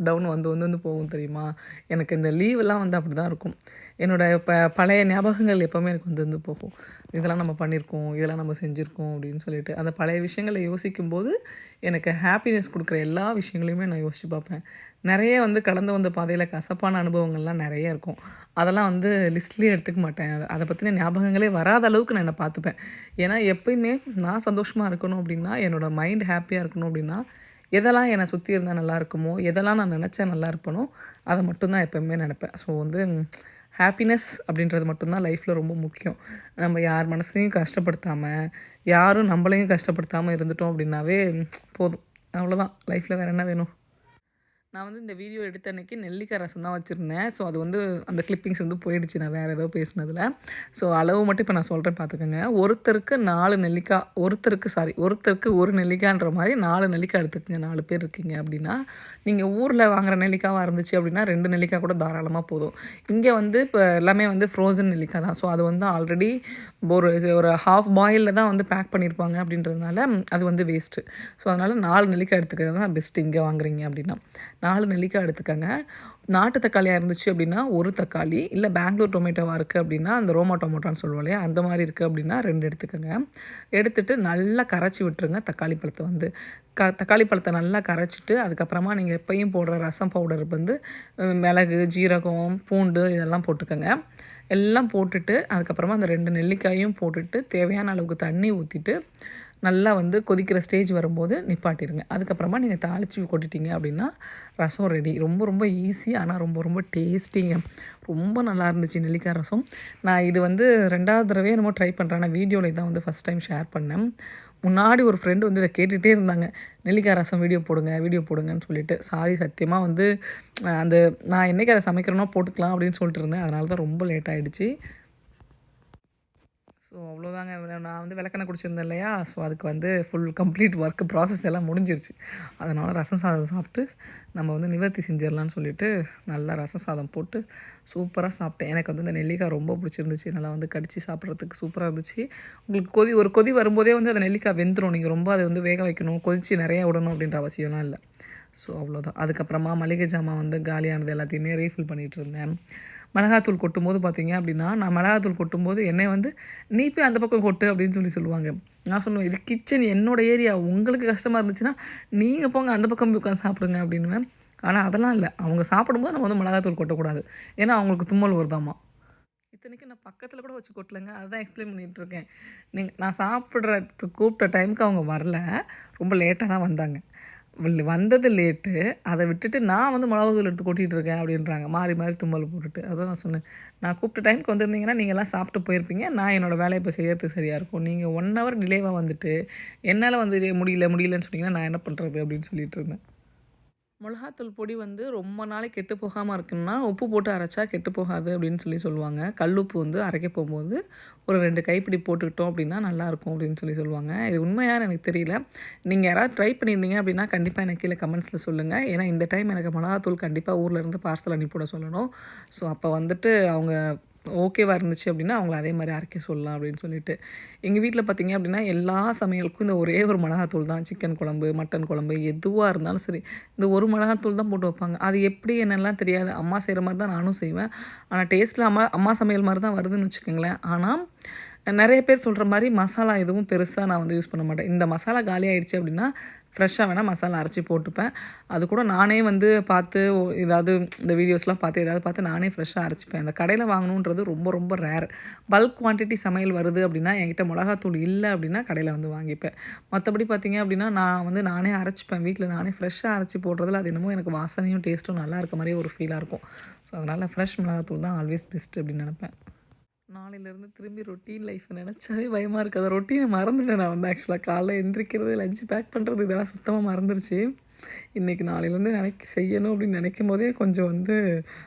டவுன் வந்து போகும் தெரியுமா. எனக்கு இந்த லீவெல்லாம் வந்து அப்படி தான் இருக்கும். என்னோடய பழைய ஞாபகங்கள் எப்போவுமே எனக்கு வந்து போகும். இதெல்லாம் நம்ம பண்ணியிருக்கோம், இதெல்லாம் நம்ம செஞ்சுருக்கோம் அப்படின்னு சொல்லிட்டு. அந்த பழைய விஷயங்களை யோசிக்கும்போது எனக்கு ஹாப்பினஸ் கொடுக்குற எல்லா விஷயங்களையுமே நான் யோசித்து பார்ப்பேன். நிறைய வந்து கடந்து வந்த பாதையில் கசப்பான அனுபவங்கள்லாம் நிறைய இருக்கும். அதெல்லாம் வந்து லிஸ்ட்லேயே எடுத்துக்க மாட்டேன். அதை பற்றின ஞாபகங்களே வராத அளவுக்கு நான் என்னை பார்த்துப்பேன். ஏன்னா எப்பயுமே நான் சந்தோஷமாக இருக்கணும் அப்படின்னா, என்னோடய மைண்ட் ஹாப்பியாக இருக்கணும் அப்படின்னா, எதெல்லாம் என்னை சுற்றி இருந்தால் நல்லா இருக்குமோ, எதெல்லாம் நான் நினச்சா நல்லா இருப்பேனோ அதை மட்டும்தான் எப்போயுமே நினப்பேன். ஸோ வந்து ஹாப்பினஸ் அப்படின்றது மட்டும்தான் லைஃப்பில் ரொம்ப முக்கியம். நம்ம யார் மனசையும் கஷ்டப்படுத்தாமல், யாரும் நம்மளையும் கஷ்டப்படுத்தாமல் இருந்துட்டோம் அப்படின்னாவே போதும். அவ்வளோதான், லைஃப்பில் வேறு என்ன வேணும். நான் வந்து இந்த வீடியோ எடுத்த அன்னைக்கு நெல்லிக்காய் ரசம் தான் வச்சுருந்தேன். ஸோ அது வந்து அந்த கிளிப்பிங்ஸ் வந்து போயிடுச்சு நான் வேறு ஏதோ பேசினதில். ஸோ அளவு மட்டும் இப்போ நான் சொல்கிறேன் பார்த்துக்கோங்க. ஒருத்தருக்கு 4 நெல்லிக்காய், ஒருத்தருக்கு 1 நெல்லிக்காய்ன்ற மாதிரி 4 நெல்லிக்காய் எடுத்துக்கங்க. 4 பேர் இருக்கீங்க அப்படின்னா, நீங்கள் ஊரில் வாங்குற நெல்லிக்காவாக இருந்துச்சு அப்படின்னா 2 நெல்லிக்காய் கூட தாராளமாக போதும். இங்கே வந்து இப்போ எல்லாமே வந்து ஃப்ரோசன் நெல்லிக்காய் தான். ஸோ அது வந்து ஆல்ரெடி ஒரு ஒரு ஹாஃப் பாயிலில் தான் வந்து பேக் பண்ணியிருப்பாங்க அப்படின்றதுனால அது வந்து வேஸ்ட்டு. ஸோ அதனால் 4 நெல்லிக்காய் எடுத்துக்கிறது தான் பெஸ்ட்டு இங்கே வாங்குறீங்க அப்படின்னா. 4 நெல்லிக்காய் எடுத்துக்கங்க. நாட்டு தக்காளியாக இருந்துச்சு அப்படின்னா 1 தக்காளி, இல்லை பெங்களூர் டொமேட்டோவாக இருக்குது அப்படின்னா அந்த ரோமா டொமேட்டோன்னு சொல்லுவோம் இல்லையா, அந்த மாதிரி இருக்குது அப்படின்னா 2 எடுத்துக்கோங்க. எடுத்துகிட்டு நல்லா கரைச்சி விட்டுருங்க தக்காளி பழத்தை வந்து. தக்காளி பழத்தை நல்லா கரைச்சிட்டு அதுக்கப்புறமா நீங்கள் எப்பயும் போடுற ரசம் பவுடர் வந்து மிளகு, ஜீரகம், பூண்டு இதெல்லாம் போட்டுக்கோங்க. எல்லாம் போட்டுட்டு அதுக்கப்புறமா அந்த 2 நெல்லிக்காயும் போட்டுட்டு தேவையான அளவுக்கு தண்ணி ஊற்றிட்டு நல்லா வந்து கொதிக்கிற ஸ்டேஜ் வரும்போது நிப்பாட்டிடுங்க. அதுக்கப்புறமா நீங்கள் தாளித்து கொட்டிட்டீங்க அப்படின்னா ரசம் ரெடி. ரொம்ப ரொம்ப ஈஸி, ஆனால் ரொம்ப ரொம்ப டேஸ்டிங்க. ரொம்ப நல்லா இருந்துச்சு நெல்லிக்காய் ரசம். நான் இது வந்து 2வது தடவையே என்னமோ ட்ரை பண்ணுறேன். நான் வீடியோவில் இதான் வந்து ஃபஸ்ட் டைம் ஷேர் பண்ணேன். முன்னாடி ஒரு ஃப்ரெண்டு வந்து இதை கேட்டுகிட்டே இருந்தாங்க, நெல்லிக்காய் ரசம் வீடியோ போடுங்கன்னு சொல்லிட்டு. சாரி, சத்தியமாக வந்து அந்த நான் என்றைக்கு அதை சமைக்கிறேனோ போட்டுக்கலாம் அப்படின்னு சொல்லிட்டு இருந்தேன். அதனால தான் ரொம்ப லேட் ஆகிடுச்சு. ஸோ அவ்வளோதாங்க. நான் வந்து விளக்கெண்ணெய் குடிச்சிருந்தேன் இல்லையா, ஸோ அதுக்கு வந்து ஃபுல் கம்ப்ளீட் ஒர்க்கு ப்ராசஸ் எல்லாம் முடிஞ்சிருச்சு. அதனால் ரசம் சாதம் சாப்பிட்டு நம்ம வந்து நிவர்த்தி செஞ்சிடலான்னு சொல்லிவிட்டு நல்லா ரசம் சாதம் போட்டு சூப்பராக சாப்பிட்டேன். எனக்கு வந்து இந்த நெல்லிக்காய் ரொம்ப பிடிச்சிருந்துச்சு. நல்லா வந்து கடித்து சாப்பிட்றதுக்கு சூப்பராக இருந்துச்சு. உங்களுக்கு ஒரு கொதி வரும்போதே வந்து அந்த நெல்லிக்காய் வெந்துடும். நீங்கள் ரொம்ப அதை வந்து வேக வைக்கணும், கொதித்து நிறையா விடணும் அப்படின்ற அவசியம்லாம் இல்லை. ஸோ அவ்வளோதான். அதுக்கப்புறமா மளிகை ஜாமான் வந்து காலியானது எல்லாத்தையுமே ரீஃபில் பண்ணிகிட்டு இருந்தேன். மிளகாத்தூள் கொட்டும்போது பார்த்தீங்க அப்படின்னா, நான் மிளகாத்தூள் கொட்டும்போது என்னை வந்து நீ போய் அந்த பக்கம் கொட்டு அப்படின்னு சொல்லுவாங்க. நான் சொல்லுவேன், இது கிச்சன் என்னோடய ஏரியா, உங்களுக்கு கஷ்டமாக இருந்துச்சுன்னா நீங்கள் போங்க அந்த பக்கம் போய் உட்காந்து சாப்பிடுங்க அப்படின்னுவேன். ஆனால் அதெல்லாம் இல்லை, அவங்க சாப்பிடும்போது நம்ம வந்து மிளகாத்தூள் கொட்டக்கூடாது. ஏன்னா அவங்களுக்கு தும்மல் வருதாம்மா. இத்தனைக்கும் நான் பக்கத்தில் கூட வச்சு கொட்டலைங்க. அதுதான் எக்ஸ்பிளைன் பண்ணிகிட்ருக்கேன். நான் சாப்பிட்றதுக்கு கூப்பிட்ட டைமுக்கு அவங்க வரல, ரொம்ப லேட்டாக தான் வந்தாங்க. வந்தது லேட்டு, அதை விட்டுட்டு நான் வந்து மிளகாத்தூள் எடுத்து கொட்டிகிட்டு இருக்கேன் அப்படின்றாங்க. மாறி மாறி தும்மல் போட்டுட்டு. அதான் நான் சொன்னேன், நான் கூப்பிட்ட டைமுக்கு வந்திருந்தீங்கன்னா நீங்கள்லாம் சாப்பிட்டு போயிருப்பீங்க. நான் என்னோடய வேலையை இப்போ செய்யறதுக்கு சரியாக இருக்கும். நீங்கள் 1 ஹவர் டிலேவாக வந்துட்டு என்னால் வந்து முடியலன்னு சொன்னீங்கன்னா நான் என்ன பண்ணுறது அப்படின்னு சொல்லிட்டு இருந்தேன். மிளகாத்தூள் பொடி வந்து ரொம்ப நாளைக்கு கெட்டு போகாமல் இருக்குன்னா உப்பு போட்டு அரைச்சா கெட்டு போகாது அப்படின்னு சொல்லுவாங்க. கல்லுப்பு வந்து அரைக்க போகும்போது ஒரு 2 கைப்பிடி போட்டுக்கிட்டோம் அப்படின்னா நல்லாயிருக்கும் அப்படின்னு சொல்லுவாங்க. இது உண்மையானு எனக்கு தெரியல. நீங்கள் யாராவது ட்ரை பண்ணியிருந்தீங்க அப்படின்னா கண்டிப்பாக எனக்கு கீழே கமெண்ட்ஸில் சொல்லுங்கள். ஏன்னா இந்த டைம் எனக்கு மிளகாத்தூள் கண்டிப்பாக ஊர்லேருந்து பார்சல் அனுப்பிவிட சொல்லணும். ஸோ அப்போ வந்துட்டு அவங்க ஓகேவா இருந்துச்சு அப்படின்னா அவங்கள அதே மாதிரி அரைக்க சொல்லலாம் அப்படின்னு சொல்லிட்டு. எங்கள் வீட்டில் பார்த்திங்க அப்படின்னா எல்லா சமையலுக்கும் இந்த ஒரே ஒரு மிளகாத்தூள் தான். சிக்கன் குழம்பு, மட்டன் குழம்பு எதுவாக இருந்தாலும் சரி இந்த ஒரு மிளகாத்தூள் தான் போட்டு வைப்பாங்க. அது எப்படி என்னெல்லாம் தெரியாது. அம்மா செய்கிற மாதிரி தான் நானும் செய்வேன். ஆனால் டேஸ்ட்டில் அம்மா சமையல் மாதிரி தான் வருதுன்னு வச்சுக்கோங்களேன். ஆனால் நிறைய பேர் சொல்கிற மாதிரி மசாலா எதுவும் பெருசாக நான் வந்து யூஸ் பண்ண மாட்டேன். இந்த மசாலா காலி ஆகிடுச்சு அப்படின்னா ஃப்ரெஷ்ஷாக வேணால் மசாலா அரைச்சி போட்டுப்பேன். அது கூட நானே வந்து பார்த்து ஏதாவது இந்த வீடியோஸ்லாம் பார்த்து ஏதாவது பார்த்து நானே ஃப்ரெஷ்ஷாக அரைச்சிப்பேன். இந்த கடையில் வாங்கணுன்றது ரொம்ப ரொம்ப ரேர். பல்க் குவான்டிட்டி சமையல் வருது அப்படின்னா என்கிட்ட மிளகாத்தூள் இல்லை அப்படின்னா கடையில் வந்து வாங்கிப்பேன். மற்றபடி பார்த்திங்க அப்படின்னா நான் வந்து நானே அரைச்சிப்பேன். வீட்டில் நானே ஃப்ரெஷ்ஷாக அரைச்சி போடுறதுல அது என்னமோ எனக்கு வாசனையும் டேஸ்ட்டும் நல்லா இருக்க மாதிரியே ஒரு ஃபீலாக இருக்கும். ஸோ அதனால் ஃப்ரெஷ் மிளகாத்தூள் தான் ஆல்வேஸ் பெஸ்ட் அப்படின்னு நினப்பேன். நாளையிலேருந்து திரும்பி ரொட்டீன் லைஃப் நினச்சாவே பயமாக இருக்குது. அந்த ரொட்டீனை மறந்துட்டேன். நான் வந்து ஆக்சுவலாக காலைல எந்திரிக்கிறது, லஞ்சு பேக் பண்ணுறது இதெல்லாம் சுத்தமாக மறந்துருச்சு. இன்றைக்கி நாளையிலேருந்து செய்யணும் அப்படின்னு நினைக்கும் போதே கொஞ்சம் வந்து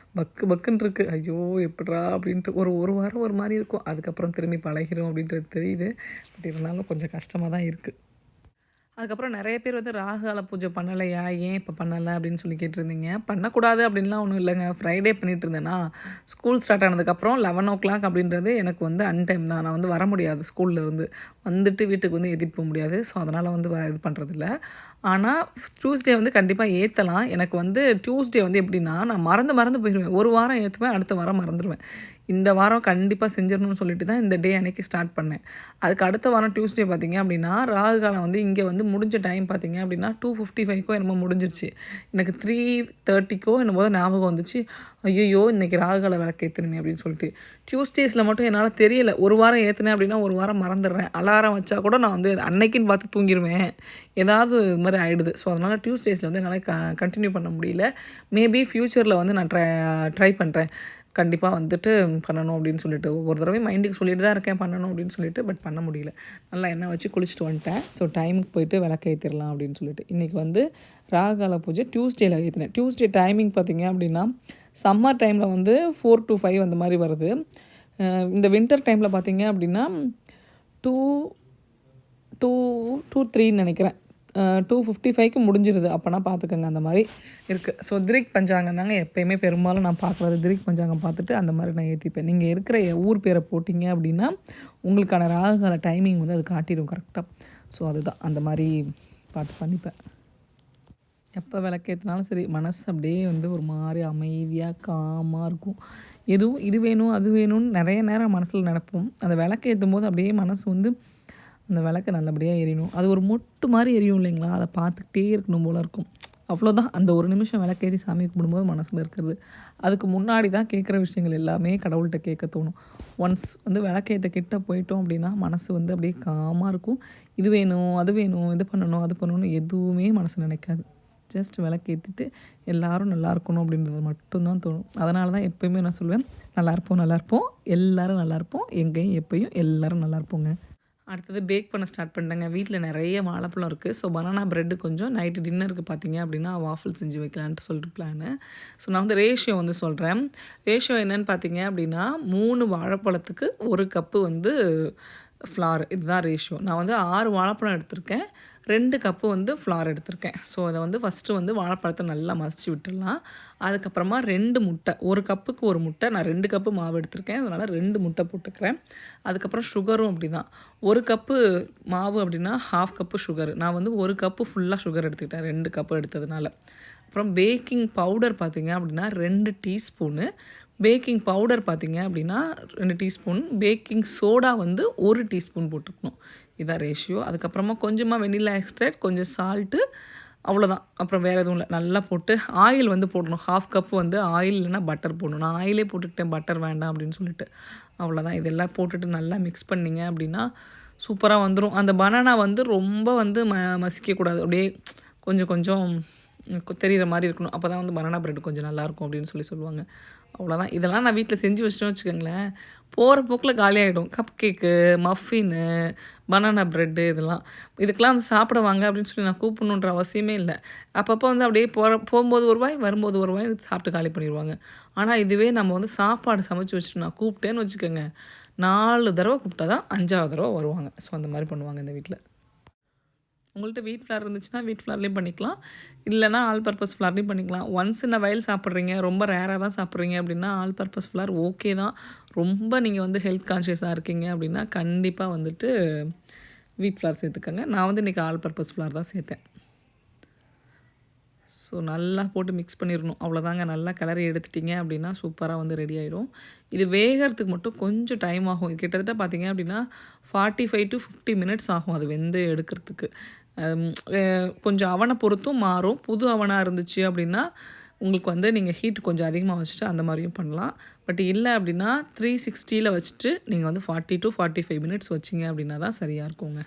பக்குன்னு இருக்குது. ஐயோ எப்பட்றா அப்படின்ட்டு ஒரு வாரம் ஒரு மாதிரி இருக்கும். அதுக்கப்புறம் திரும்பி பழகிடும் அப்படின்றது தெரியுது. பட் இருந்தாலும் கொஞ்சம் கஷ்டமாக தான் இருக்குது. அதுக்கப்புறம் நிறைய பேர் வந்து ராகுகால பூஜை பண்ணலையா, ஏன் இப்போ பண்ணலை அப்படின்னு கேட்டிருந்தீங்க. பண்ணக்கூடாது அப்படின்லாம் ஒன்றும் இல்லைங்க. ஃப்ரைடே பண்ணிகிட்டு இருந்தேன்னா ஸ்கூல் ஸ்டார்ட் ஆனதுக்கப்புறம் 11 அப்படின்றது எனக்கு வந்து அன்டைம் தான். நான் வந்து வர முடியாது ஸ்கூல்லேருந்து வந்துட்டு வீட்டுக்கு வந்து ஏற்றிட்டு போக முடியாது. ஸோ அதனால் வந்து இது பண்ணுறதில்ல. ஆனால் டியூஸ்டே வந்து கண்டிப்பாக ஏற்றலாம். எனக்கு வந்து டியூஸ்டே வந்து எப்படின்னா நான் மறந்து போயிடுவேன். ஒரு வாரம் ஏற்றுவேன், அடுத்த வாரம் மறந்துடுவேன். இந்த வாரம் கண்டிப்பாக செஞ்சிடணும்னு சொல்லிட்டு தான் இந்த டே அன்றைக்கி ஸ்டார்ட் பண்ணேன். அதுக்கு அடுத்த வாரம் டியூஸ்டே பார்த்திங்க அப்படின்னா ராகு காலம் வந்து இங்கே வந்து முடிஞ்ச டைம் பார்த்திங்க அப்படின்னா 2:55 என்னமோ முடிஞ்சிருச்சு. எனக்கு 3:30 என்னமோ ஞாபகம் வந்துச்சு. ஐயோ இன்றைக்கி ராகுகால விளக்கு ஏற்றணுமே அப்படின்னு சொல்லிட்டு. டியூஸ்டேஸில் மட்டும் என்னால் தெரியலை. ஒரு வாரம் ஏற்றினேன் அப்படின்னா ஒரு வாரம் மறந்துடுறேன். அலாரம் வச்சா கூட நான் வந்து அன்னைக்குன்னு பார்த்து தூங்கிடுவேன். ஏதாவது இது மாதிரி ஆகிடுது. ஸோ அதனால் டியூஸ்டேஸில் வந்து என்னால் கண்டினியூ பண்ண முடியல. மேபி ஃப்யூச்சரில் வந்து நான் ட்ரை பண்ணுறேன். கண்டிப்பாக வந்துட்டு பண்ணணும் அப்படின்னு சொல்லிட்டு ஒவ்வொரு தடவையும் மைண்டுக்கு சொல்லிட்டு தான் இருக்கேன் பண்ணணும் அப்படின்னு சொல்லிட்டு பட் பண்ண முடியல. நல்லா எண்ணெய் வச்சு குளிச்சுட்டு வந்துட்டேன். ஸோ டைமுக்கு போயிட்டு விளக்கு ஏற்றிடலாம் அப்படின்னு சொல்லிட்டு இன்றைக்கி வந்து ராகுகால பூஜை டியூஸ்டேயில் ஏற்றினேன். டியூஸ்டே டைமிங் பார்த்திங்க அப்படின்னா சம்மர் டைமில் வந்து 4 to 5 அந்த மாதிரி வருது. இந்த வின்டர் டைமில் பார்த்திங்க அப்படின்னா 2 3ன்னு நினைக்கிறேன். 2:55க்கு முடிஞ்சிருது. அப்போனா பார்த்துக்கோங்க அந்த மாதிரி இருக்குது. ஸோ திரிக் பஞ்சாங்கம் தாங்க எப்போயுமே பெரும்பாலும் நான் பார்க்குறது. திரிக் பஞ்சாங்கம் பார்த்துட்டு அந்த மாதிரி நான் ஏற்றிப்பேன். நீங்கள் இருக்கிற ஊர் பேரை போட்டிங்க அப்படின்னா உங்களுக்கான ராகுகால டைமிங் வந்து அது காட்டிடும் கரெக்டாக. ஸோ அதுதான் அந்த மாதிரி பார்த்து பண்ணிப்பேன். எப்போ விளக்கேற்றினாலும் சரி மனசு அப்படியே வந்து ஒரு மாதிரி அமைதியாக காமாக இருக்கும். எதுவும் இது வேணும் அது வேணும்னு நிறைய நேரம் மனசில் நினைப்போம். அந்த விளக்கேற்றும் போது அப்படியே மனசு வந்து அந்த விளக்கு நல்லபடியாக எரியணும். அது ஒரு மொட்டு மாதிரி எரியும் இல்லைங்களா, அதை பார்த்துக்கிட்டே இருக்கணும் போல் இருக்கும். அவ்வளோதான். அந்த ஒரு நிமிஷம் விளக்கேற்றி சாமி கும்பிடும்போது மனசில் இருக்கிறது. அதுக்கு முன்னாடி தான் கேட்குற விஷயங்கள் எல்லாமே கடவுள்கிட்ட கேட்க தோணும். ஒன்ஸ் வந்து விளக்கேற்ற கிட்ட போயிட்டோம் அப்படின்னா மனசு வந்து அப்படியே காமாக இருக்கும். இது வேணும் அது வேணும் இது பண்ணணும் அது பண்ணணும்னு எதுவுமே மனசு நினைக்காது. ஜஸ்ட் விளக்கேற்றிட்டு எல்லோரும் நல்லா இருக்கணும் அப்படின்றது மட்டும்தான் தோணும். அதனால தான் எப்போயுமே நான் சொல்லுவேன், நல்லாயிருப்போம் எல்லோரும் நல்லாயிருப்போம், எங்கேயும் எப்போயும் எல்லோரும் நல்லாயிருப்போங்க. அடுத்தது பேக் பண்ண ஸ்டார்ட் பண்ணிட்டேங்க. வீட்டில் நிறைய வாழைப்பழம் இருக்குது. ஸோ பனானா ப்ரெட்டு கொஞ்சம் நைட்டு டின்னருக்கு பார்த்தீங்க அப்படின்னா வாஃபிள் செஞ்சு வைக்கலான்ட்டு சொல்லிட்டு பிளானு. ஸோ நான் வந்து ரேஷியோ வந்து சொல்கிறேன். ரேஷியோ என்னென்னு பார்த்தீங்க அப்படின்னா 3 வாழைப்பழத்துக்கு 1 கப்பு வந்து ஃப்ளார். இதுதான் ரேஷியோ. நான் வந்து 6 வாழைப்பழம் எடுத்திருக்கேன். 2 கப்பு வந்து ஃப்ளார் எடுத்திருக்கேன். ஸோ அதை வந்து ஃபஸ்ட்டு வந்து வாழைப்பழத்தை நல்லா மசிச்சு விட்டுடலாம். அதுக்கப்புறமா 2 முட்டை, 1 கப்புக்கு 1 முட்டை. நான் 2 கப்பு மாவு எடுத்திருக்கேன், அதனால் 2 முட்டை போட்டுக்கிறேன். அதுக்கப்புறம் சுகரும் அப்படி தான். 1 கப்பு மாவு அப்படின்னா 1/2 கப்பு சுகர். நான் வந்து 1 கப்பு ஃபுல்லாக சுகர் எடுத்துக்கிட்டேன் 2 கப்பு எடுத்ததுனால. அப்புறம் பேக்கிங் பவுடர் பார்த்திங்க அப்படின்னா 2 டீஸ்பூனு. பேக்கிங் பவுடர் பார்த்திங்க அப்படின்னா 2 டீஸ்பூன். பேக்கிங் சோடா வந்து 1 டீஸ்பூன் போட்டுக்கணும். இதான் ரேஷியோ. அதுக்கப்புறமா கொஞ்சமாக வெனிலா எக்ஸ்ட்ராக்ட், கொஞ்சம் சால்ட்டு, அவ்வளோதான். அப்புறம் வேறு எதுவும் இல்லை. நல்லா போட்டு ஆயில் வந்து போடணும். 1/2 கப்பு வந்து ஆயில் இல்லைனா பட்டர் போடணும். நான் ஆயிலே போட்டுக்கிட்டேன், பட்டர் வேண்டாம் அப்படின்னு சொல்லிட்டு. அவ்வளோதான். இதெல்லாம் போட்டுட்டு நல்லா மிக்ஸ் பண்ணிங்க அப்படின்னா சூப்பராக வந்துடும். அந்த பனானா வந்து ரொம்ப வந்து மசிக்கக்கூடாது. அப்படியே கொஞ்சம் கொஞ்சம் தெரிகிற மாதிரி இருக்கணும். அப்போ தான் வந்து பனானா ப்ரெட் கொஞ்சம் நல்லாயிருக்கும் அப்படின்னு சொல்லுவாங்க. அவ்வளோதான். இதெல்லாம் நான் வீட்டில் செஞ்சு வச்சிட்டோன்னு வச்சுக்கோங்களேன், போகிற போக்கில் காலியாகிடும். கப் கேக்கு, மஃபின்னு, பனானா ப்ரெட்டு இதுக்கெல்லாம் வந்து சாப்பிட வாங்க அப்படின்னு சொல்லி நான் கூப்பிடணுன்ற அவசியமே இல்லை. அப்பப்போ வந்து அப்படியே போகும்போது ஒரு வாய் வரும்போது ஒரு வாய் சாப்பிட்டு காலி பண்ணிடுவாங்க. ஆனால் இதுவே நம்ம வந்து சாப்பாடு சமைச்சு வச்சுட்டு நான் கூப்பிட்டேன்னு வச்சுக்கோங்க, 4 தடவை கூப்பிட்டா தான் 5ஆவது தடவை வருவாங்க. ஸோ அந்த மாதிரி பண்ணுவாங்க இந்த வீட்டில். உங்கள்கிட்ட வீட் ஃப்ளார் இருந்துச்சுன்னா வீட் ஃப்ளார்லேயும் பண்ணிக்கலாம், இல்லைனா ஆல் பர்பஸ் ஃப்ளார்லேயும் பண்ணிக்கலாம். ஒன்ஸ் இன் அ வயல் சாப்பிட்றீங்க, ரொம்ப ரேராக தான் சாப்பிட்றீங்க அப்படின்னா ஆல் பர்பஸ் ஃப்ளார் ஓகே தான். ரொம்ப நீங்கள் வந்து ஹெல்த் கான்ஷியஸாக இருக்கீங்க அப்படின்னா கண்டிப்பாக வந்துட்டு வீட் ஃப்ளார் சேர்த்துக்கோங்க. நான் வந்து இன்றைக்கி ஆல் பர்பஸ் ஃப்ளார் தான் சேர்த்தேன். ஸோ நல்லா போட்டு மிக்ஸ் பண்ணிடணும். அவ்வளோதாங்க. நல்லா கிளறி எடுத்துட்டிங்க அப்படின்னா சூப்பராக வந்து ரெடி ஆகிடும். இது வேகிறதுக்கு மட்டும் கொஞ்சம் டைம் ஆகும். இது கிட்டத்தட்ட பார்த்திங்க அப்படின்னா 45 to 50 மினிட்ஸ் ஆகும் அது வெந்து எடுக்கிறதுக்கு. கொஞ்சம் அவனை பொறுத்தும் மாறும். புது அவனாக இருந்துச்சு அப்படின்னா உங்களுக்கு வந்து நீங்கள் ஹீட் கொஞ்சம் அதிகமாக வச்சுட்டு அந்த மாதிரியும் பண்ணலாம். பட் இல்லை அப்படின்னா 360ல் வச்சுட்டு நீங்கள் வந்து 40 to 45 மினிட்ஸ் வச்சிங்க அப்படின்னா தான் சரியாக இருக்குங்க.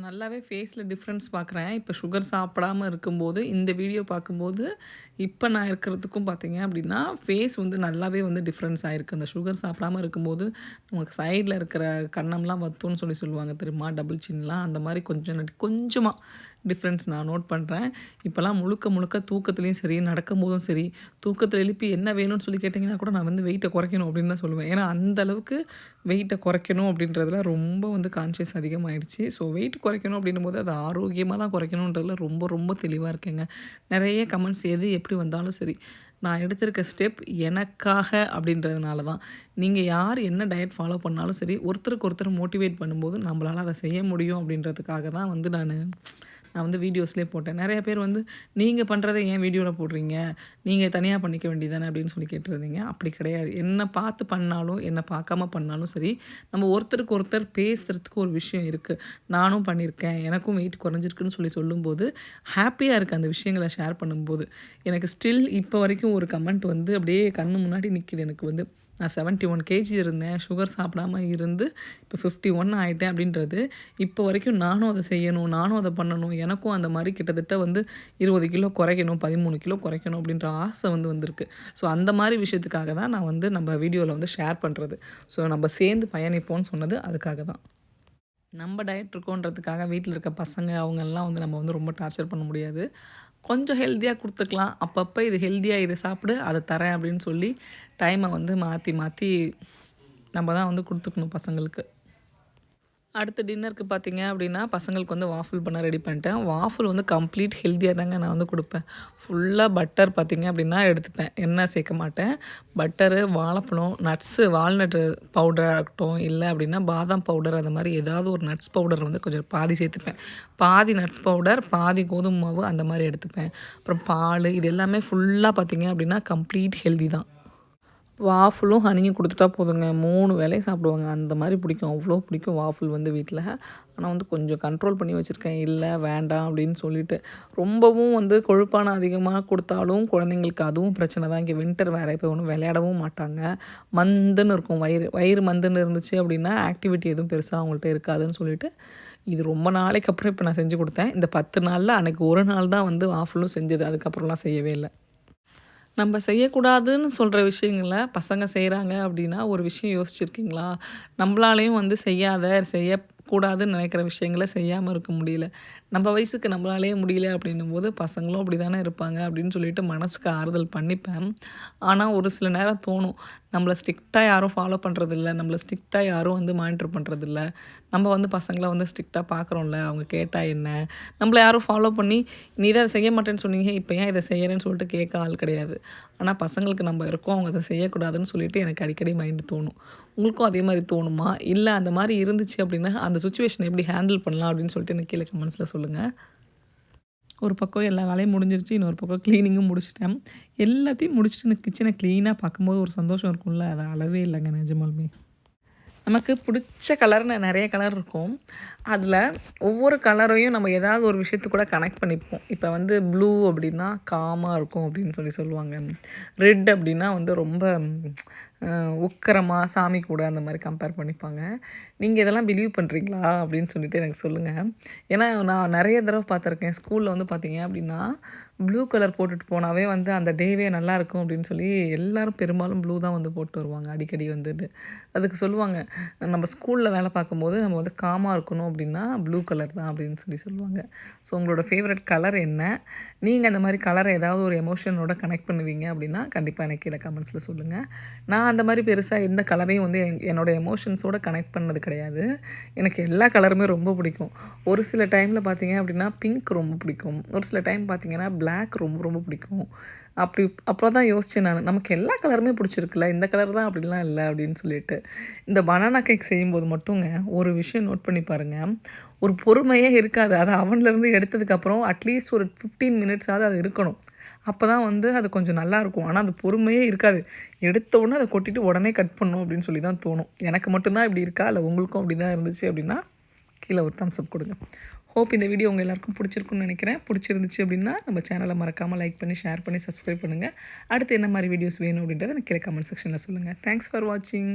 நல்லாவே ஃபேஸில் டிஃப்ரென்ஸ் பார்க்குறேன். இப்போ சுகர் சாப்பிடாமல் இருக்கும்போது இந்த வீடியோ பார்க்கும்போது இப்போ நான் இருக்கிறதுக்கும் பார்த்தீங்க அப்படின்னா ஃபேஸ் வந்து நல்லாவே வந்து டிஃப்ரென்ஸ் ஆகிருக்கு. அந்த சுகர் சாப்பிடாமல் இருக்கும்போது நமக்கு சைடில் இருக்கிற கன்னம்லாம் வத்தும்னு சொல்லுவாங்க தெரியுமா, டபுள் சின்லாம், அந்த மாதிரி கொஞ்சமாக டிஃப்ரென்ஸ் நான் நோட் பண்ணுறேன். இப்போலாம் முழுக்க தூக்கத்துலேயும் சரி, நடக்கும்போதும் சரி, தூக்கத்தில் எழுப்பி என்ன வேணும்னு சொல்லி கேட்டிங்கன்னா கூட நான் வந்து வெயிட்டை குறைக்கணும் அப்படின்னு தான் சொல்லுவேன். ஏன்னா அந்தளவுக்கு வெயிட்டை குறைக்கணும் அப்படின்றதுல ரொம்ப வந்து கான்ஷியஸ் அதிகமாகிடுச்சு. ஸோ வெயிட் குறைக்கணும் அப்படின்னும் போது அது ஆரோக்கியமாக தான் குறைக்கணுன்றதுல ரொம்ப தெளிவாக இருக்கேங்க. நிறைய கமெண்ட்ஸ் எது எப்படி வந்தாலும் சரி, நான் எடுத்திருக்க ஸ்டெப் எனக்காக அப்படின்றதுனால தான். நீங்கள் யார் என்ன டயட் ஃபாலோ பண்ணாலும் சரி, ஒருத்தருக்கு ஒருத்தர் மோட்டிவேட் பண்ணும்போது நம்மளால் அதை செய்ய முடியும் அப்படின்றதுக்காக தான் வந்து நான் வந்து வீடியோஸ்லேயே போட்டேன். நிறைய பேர் வந்து நீங்கள் பண்ணுறதை ஏன் வீடியோவில் போடுறீங்க, நீங்கள் தனியாக பண்ணிக்க வேண்டியதானே அப்படின்னு சொல்லி கேட்டுருந்தீங்க. அப்படி கிடையாது. என்னை பார்த்து பண்ணாலும் என்னை பார்க்காம பண்ணாலும் சரி, நம்ம ஒருத்தருக்கு ஒருத்தர் பேசுகிறதுக்கு ஒரு விஷயம் இருக்குது. நானும் பண்ணியிருக்கேன், எனக்கும் வெயிட் குறைஞ்சிருக்குன்னு சொல்லும்போது ஹாப்பியாக இருக்குது அந்த விஷயங்களை ஷேர் பண்ணும்போது. எனக்கு ஸ்டில் இப்போ வரைக்கும் ஒரு கமெண்ட் வந்து அப்படியே கண்ணு முன்னாடி நிற்கிது. எனக்கு வந்து நான் 71 கேஜி இருந்தேன். சுகர் சாப்பிடாம இருந்து இப்போ 51 ஆயிட்டேன் அப்படின்றது, இப்போ வரைக்கும் நானும் அதை செய்யணும், நானும் அதை பண்ணணும். எனக்கும் அந்த மாரி கிட்டத்தட்ட வந்து 20 கிலோ குறைக்கணும், 13 கிலோ குறைக்கணும் அப்படின்ற ஆசை வந்திருக்கு. ஸோ அந்த மாரி விஷயத்துக்காக தான் நான் வந்து நம்ம வீடியோவில் வந்து ஷேர் பண்ணுறது. ஸோ நம்ம சேர்ந்து பயணிப்போம்னு சொன்னது அதுக்காக தான். நம்ம டயட் இருக்கோன்றதுக்காக வீட்டில் இருக்க பசங்க அவங்கெல்லாம் வந்து நம்ம வந்து ரொம்ப டார்ச்சர் பண்ண முடியாது. கொஞ்சம் ஹெல்த்தியாக கொடுத்துக்கலாம். அப்பப்போ இது ஹெல்த்தியாக இதை சாப்பிடு, அதை தரேன் அப்படின்னு சொல்லி டைமை வந்து மாற்றி மாற்றி நம்ம தான் வந்து கொடுத்துக்கணும் பசங்களுக்கு. அடுத்து டின்னருக்கு பார்த்தீங்க அப்படின்னா, பசங்களுக்கு வந்து வாஃபிள் பண்ண ரெடி பண்ணிட்டேன். வாஃபிள் வந்து கம்ப்ளீட் ஹெல்த்தியாக தாங்க நான் வந்து கொடுப்பேன். ஃபுல்லாக பட்டர் பார்த்தீங்க அப்படின்னா எடுத்துப்பேன். எண்ணெய் சேர்க்க மாட்டேன். பட்டரு, வாழைப்பழம், நட்ஸு, வால்நட்டு பவுடராக இருக்கட்டும், இல்லை அப்படின்னா பாதாம் பவுடர் அந்த மாதிரி ஏதாவது ஒரு நட்ஸ் பவுடர் வந்து கொஞ்சம் பாதி சேர்த்துப்பேன். பாதி நட்ஸ் பவுடர், பாதி கோதுமை மாவு அந்த மாதிரி எடுத்துப்பேன். அப்புறம் பால், இது எல்லாமே ஃபுல்லாக பார்த்தீங்க அப்படின்னா கம்ப்ளீட் ஹெல்தி தான். வாஃபிளும் ஹனியும் கொடுத்துட்டா போதுங்க, 3 வேளையும் சாப்பிடுவாங்க. அந்த மாதிரி பிடிக்கும், அவ்வளோ பிடிக்கும் வாஃபிள் வந்து வீட்டில். ஆனால் வந்து கொஞ்சம் கண்ட்ரோல் பண்ணி வச்சுருக்கேன். இல்லை வேண்டாம் அப்படின்னு சொல்லிட்டு. ரொம்பவும் வந்து கொழுப்பான அதிகமாக கொடுத்தாலும் குழந்தைங்களுக்கு அதுவும் பிரச்சனை தான். இங்கே வின்டர் வேறு, இப்போ ஒன்றும் விளையாடவும் மாட்டாங்க. மந்துன்னு இருக்கும் வயிறு மந்துன்னு இருந்துச்சு அப்படின்னா ஆக்டிவிட்டி எதுவும் பெருசாக அவங்கள்ட்ட இருக்காதுன்னு சொல்லிட்டு இது ரொம்ப நாளைக்கு அப்புறம் இப்போ நான் செஞ்சு கொடுத்தேன். இந்த 10 நாளில் அன்றைக்கி ஒரு நாள் தான் வந்து வாஃபிளும் செஞ்சது. அதுக்கப்புறம்லாம் செய்யவே இல்லை. நம்ம செய்யக்கூடாதுன்னு சொல்கிற விஷயங்கள பசங்க செய்கிறாங்க அப்படின்னா, ஒரு விஷயம் யோசிச்சிருக்கீங்களா? நம்மளாலேயும் வந்து செய்யக்கூடாதுன்னு நினைக்கிற விஷயங்கள செய்யாமல் இருக்க முடியல. நம்ம வயசுக்கு நம்மளாலேயே முடியல அப்படின்னும்போது, பசங்களும் அப்படி தானே இருப்பாங்க அப்படின்னு சொல்லிட்டு மனசுக்கு ஆறுதல் பண்ணிப்பேன். ஆனால் ஒரு சில நேரம் தோணும், நம்மளை ஸ்ட்ரிக்டாக யாரும் ஃபாலோ பண்ணுறதில்ல, நம்மளை ஸ்ட்ரிக்டாக யாரும் வந்து மானிட்டர் பண்ணுறதில்ல. நம்ம வந்து பசங்களை வந்து ஸ்ட்ரிக்டாக பார்க்குறோம்ல, அவங்க கேட்டால் என்ன? நம்மளை யாரும் ஃபாலோ பண்ணி, நீ தான் செய்ய மாட்டேன்னு சொன்னீங்க, இப்போ ஏன் இதை செய்கிறேன்னு சொல்லிட்டு கேட்க ஆள் கிடையாது. ஆனால் பசங்களுக்கு நம்ம இருக்கோம், அவங்க அதை செய்யக்கூடாதுன்னு சொல்லிட்டு எனக்கு அடிக்கடி மைண்டு தோணும். உங்களுக்கும் அதே மாதிரி தோணுமா? இல்லை அந்த மாதிரி இருந்துச்சு அப்படின்னா, அந்த சுச்சுவேஷனை எப்படி ஹேண்டில் பண்ணலாம் அப்படின்னு சொல்லிட்டு எனக்கு கீழே கமெண்ட்ஸில் சொல்லுங்கள். ஒரு பக்கம் எல்லா வேலையும் முடிஞ்சிருச்சு, இன்னொரு பக்கம் க்ளீனிங்கும் முடிச்சிட்டேன். எல்லாத்தையும் முடிச்சுட்டு இந்த கிச்சனை க்ளீனாக பார்க்கும்போது ஒரு சந்தோஷம் இருக்கும்ல, அது அளவே இல்லைங்க நிஜமாலுமே. நமக்கு பிடிச்ச கலர்னு நிறைய கலர் இருக்கும். அதில் ஒவ்வொரு கலரையும் நம்ம ஏதாவது ஒரு விஷயத்து கூட கனெக்ட் பண்ணிப்போம். இப்போ வந்து ப்ளூ அப்படின்னா காமாக இருக்கும் அப்படின்னு சொல்லுவாங்க. ரெட் அப்படின்னா வந்து ரொம்ப உக்கிரமாக சாமி கூட அந்த மாதிரி கம்பேர் பண்ணிப்பாங்க. நீங்கள் இதெல்லாம் பிலீவ் பண்ணுறீங்களா அப்படின்னு சொல்லிட்டு எனக்கு சொல்லுங்கள். ஏன்னா நான் நிறைய தடவை பார்த்துருக்கேன். ஸ்கூலில் வந்து பார்த்தீங்க அப்படின்னா ப்ளூ கலர் போட்டுட்டு போனாவே வந்து அந்த டேவே நல்லாயிருக்கும் அப்படின்னு சொல்லி எல்லோரும் பெரும்பாலும் ப்ளூ தான் வந்து போட்டு வருவாங்க அடிக்கடி வந்துட்டு. அதுக்கு சொல்லுவாங்க, நம்ம ஸ்கூலில் வேலை பார்க்கும்போது நம்ம வந்து காமாக இருக்கணும் அப்படின்னா ப்ளூ கலர் தான் அப்படின்னு சொல்லுவாங்க. ஸோ உங்களோட ஃபேவரட் கலர் என்ன? நீங்கள் அந்த மாதிரி கலரை ஏதாவது ஒரு எமோஷனோட கனெக்ட் பண்ணுவீங்க அப்படின்னா கண்டிப்பாக எனக்கு கீழே கமெண்ட்ஸில் சொல்லுங்கள். நான் அந்த மாதிரி பெருசாக எந்த கலரையும் வந்து என்னோடய எமோஷன்ஸோடு கனெக்ட் பண்ணது கிடையாது. எனக்கு எல்லா கலருமே ரொம்ப பிடிக்கும். ஒரு சில டைமில் பார்த்தீங்க அப்படின்னா பிங்க் ரொம்ப பிடிக்கும். ஒரு சில டைம் பார்த்தீங்கன்னா பிளாக் ரொம்ப ரொம்ப பிடிக்கும். அப்போ தான் யோசித்தேன் நான், நமக்கு எல்லா கலருமே பிடிச்சிருக்குல்ல, இந்த கலர் தான் அப்படிலாம் இல்லை அப்படின்னு சொல்லிட்டு. இந்த பனானா கேக் செய்யும்போது மட்டுங்க ஒரு விஷயம் நோட் பண்ணி பாருங்கள், ஒரு பொறுமையே இருக்காது. அதை அவன்லேருந்து எடுத்ததுக்கப்புறம் அட்லீஸ்ட் ஒரு 15 மினிட்ஸாவது அது இருக்கணும். அப்போ தான் வந்து அது கொஞ்சம் நல்லாயிருக்கும். ஆனால் அது பொறுமையே இருக்காது. எடுத்த உடனே அதை கொட்டிட்டு உடனே கட் பண்ணணும் அப்படின்னு சொல்லி தான் தோணும். எனக்கு மட்டும்தான் இப்படி இருக்கா, இல்லை உங்களுக்கும் அப்படி தான் இருந்துச்சு அப்படின்னா கீழே ஒரு தம்ஸ் அப் கொடுங்க. ஹோப் இந்த வீடியோ உங்கள் எல்லாருக்கும் பிடிச்சிருக்குன்னு நினைக்கிறேன். பிடிச்சிருந்துச்சு அப்படின்னா நம்ம சேனலை மறக்காமல் லைக் பண்ணி, ஷேர் பண்ணி, சப்ஸ்கிரைப் பண்ணுங்கள். அடுத்து என்ன மாதிரி வீடியோஸ் வேணும் அப்படின்றத எனக்கு கீழே கமெண்ட் செக்ஷனில் சொல்லுங்கள். தேங்க்ஸ் ஃபார் வாட்சிங்.